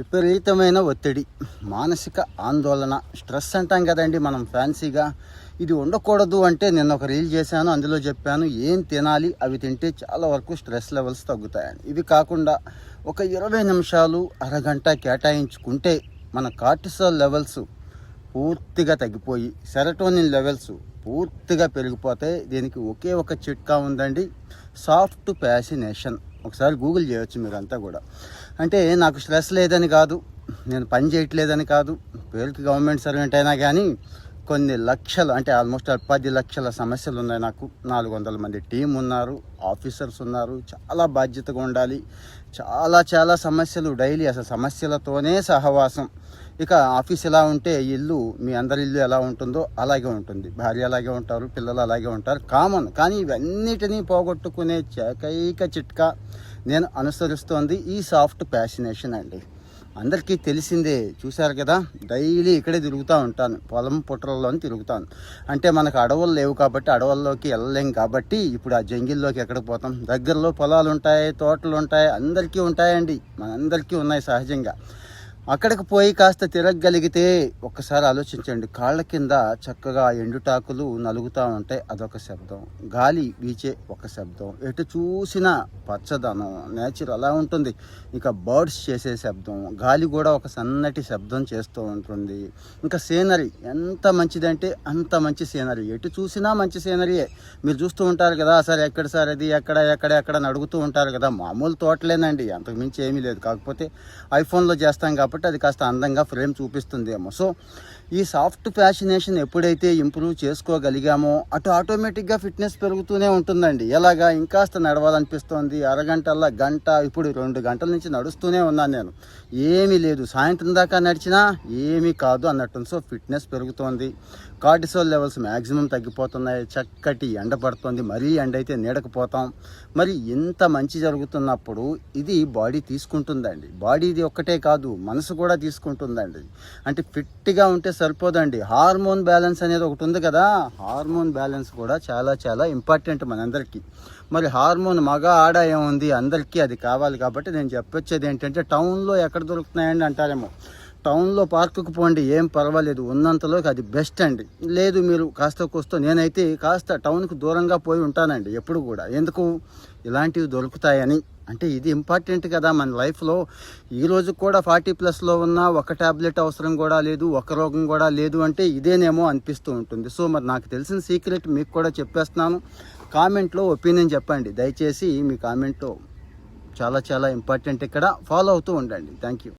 విపరీతమైన ఒత్తిడి, మానసిక ఆందోళన, స్ట్రెస్ అంటాం కదండి మనం ఫ్యాన్సీగా. ఇది ఉండకూడదు అంటే నేను ఒక రీల్ చేశాను, అందులో చెప్పాను ఏం తినాలి, అవి తింటే చాలా వరకు స్ట్రెస్ లెవెల్స్ తగ్గుతాయని. ఇవి కాకుండా ఒక 20 నిమిషాలు అరగంట కేటాయించుకుంటే మన కార్టిసాల్ లెవెల్స్ పూర్తిగా తగ్గిపోయి సెరటోనిన్ లెవెల్స్ పూర్తిగా పెరిగిపోతాయి. దీనికి ఒకే ఒక చిట్కా ఉందండి, సాఫ్ట్ ఫ్యాసినేషన్. ఒకసారి గూగుల్ చేయొచ్చు మీరంతా కూడా. అంటే నాకు స్ట్రెస్ లేదని కాదు, నేను పని చేయట్లేదని కాదు, పేరుకి గవర్నమెంట్ సర్వెంట్ అయినా కానీ కొన్ని లక్షలు అంటే ఆల్మోస్ట్ 10 లక్షల సమస్యలు ఉన్నాయి నాకు. 400 మంది టీం ఉన్నారు, ఆఫీసర్స్ ఉన్నారు, చాలా బాధ్యతగా ఉండాలి, చాలా సమస్యలు డైలీ. అసలు సమస్యలతోనే సహవాసం. ఇక ఆఫీస్ ఎలా ఉంటే ఇల్లు, మీ అందరి ఇల్లు ఎలా ఉంటుందో అలాగే ఉంటుంది. భార్య అలాగే ఉంటారు, పిల్లలు అలాగే ఉంటారు, కామన్. కానీ ఇవన్నిటినీ పోగొట్టుకునే ఏకైక చిట్కా నేను అనుసరిస్తోంది ఈ సాఫ్ట్ ఫ్యాసినేషన్ అండి. అందరికీ తెలిసిందే, చూశారు కదా, డైలీ ఇక్కడే తిరుగుతూ ఉంటాను, పొలం పుట్రల్లోని తిరుగుతాను. అంటే మనకు అడవులు లేవు కాబట్టి, అడవుల్లోకి వెళ్ళలేం కాబట్టి ఇప్పుడు ఆ జంగిల్లోకి ఎక్కడికి పోతాం? దగ్గరలో పొలాలు ఉంటాయి, తోటలు ఉంటాయి, అందరికీ ఉంటాయండి, మనందరికీ ఉన్నాయి సహజంగా. అక్కడికి పోయి కాస్త తిరగగలిగితే ఒక్కసారి ఆలోచించండి. కాళ్ళ కింద చక్కగా ఎండుటాకులు నలుగుతూ ఉంటాయి, అదొక శబ్దం. గాలి వీచే ఒక శబ్దం. ఎటు చూసినా పచ్చదనం, నేచర్ అలా ఉంటుంది. ఇక బర్డ్స్ చేసే శబ్దం, గాలి కూడా ఒక సన్నటి శబ్దం చేస్తూ ఉంటుంది. ఇంకా సీనరీ ఎంత మంచిదంటే అంత మంచి సీనరీ, ఎటు చూసినా మంచి సీనరీయే. మీరు చూస్తూ ఉంటారు కదా, సార్ ఎక్కడ సార్ అది, ఎక్కడ అని అడుగుతూ ఉంటారు కదా. మామూలు తోటలేనండి, అంతకుమించి ఏమీ లేదు. కాకపోతే ఐఫోన్లో చేస్తాం కాబట్టి అది కాస్త అందంగా ఫ్రేమ్ చూపిస్తుందేమో. సో ఈ సాఫ్ట్ ఫ్యాసినేషన్ ఎప్పుడైతే ఇంప్రూవ్ చేసుకోగలిగామో అటు ఆటోమేటిక్గా ఫిట్నెస్ పెరుగుతూనే ఉంటుందండి. ఎలాగా? ఇంకాస్త నడవాలనిపిస్తోంది, అరగంటల్లా గంట, ఇప్పుడు 2 గంటల నుంచి నడుస్తూనే ఉన్నాను నేను. ఏమీ లేదు, సాయంత్రం దాకా నడిచినా ఏమీ కాదు అన్నట్టు. సో ఫిట్నెస్ పెరుగుతోంది, కార్టిసోల్ లెవెల్స్ మ్యాక్సిమం తగ్గిపోతున్నాయి, చక్కటి ఎండ పడుతుంది, మరీ ఎండ అయితే నీడకపోతాం. మరి ఇంత మంచి జరుగుతున్నప్పుడు ఇది బాడీ తీసుకుంటుందండి. బాడీది ఒక్కటే కాదు, మనసు కూడా తీసుకుంటుందండి. అంటే ఫిట్గా ఉంటే సరిపోదండి, హార్మోన్ బ్యాలెన్స్ అనేది ఒకటి ఉంది కదా, హార్మోన్ బ్యాలెన్స్ కూడా చాలా ఇంపార్టెంట్ మనందరికీ. మరి హార్మోన్ మగ ఆడ ఏముంది, అందరికీ అది కావాలి. కాబట్టి నేను చెప్పొచ్చేది ఏంటంటే, టౌన్లో ఎక్కడ దొరుకుతున్నాయండి అంటారేమో. టౌన్లో పార్కుకు పోండి, ఏం పర్వాలేదు, ఉన్నంతలోకి అది బెస్ట్ అండి. లేదు మీరు కాస్త కూస్తో, నేనైతే కాస్త టౌన్కి దూరంగా పోయి ఉంటానండి ఎప్పుడు కూడా. ఎందుకు? ఇలాంటివి దొరుకుతాయని. అంటే ఇది ఇంపార్టెంట్ కదా మన లైఫ్లో. ఈరోజు కూడా 40+ ఉన్న ఒక ట్యాబ్లెట్ అవసరం కూడా లేదు, ఒక రోగం కూడా లేదు అంటే ఇదేనేమో అనిపిస్తూ ఉంటుంది. సో మరి నాకు తెలిసిన సీక్రెట్ మీకు కూడా చెప్పేస్తున్నాను. కామెంట్లో ఒపీనియన్ చెప్పండి దయచేసి. మీ కామెంట్లో చాలా ఇంపార్టెంట్, ఇక్కడ ఫాలో అవుతూ ఉండండి. Thank you.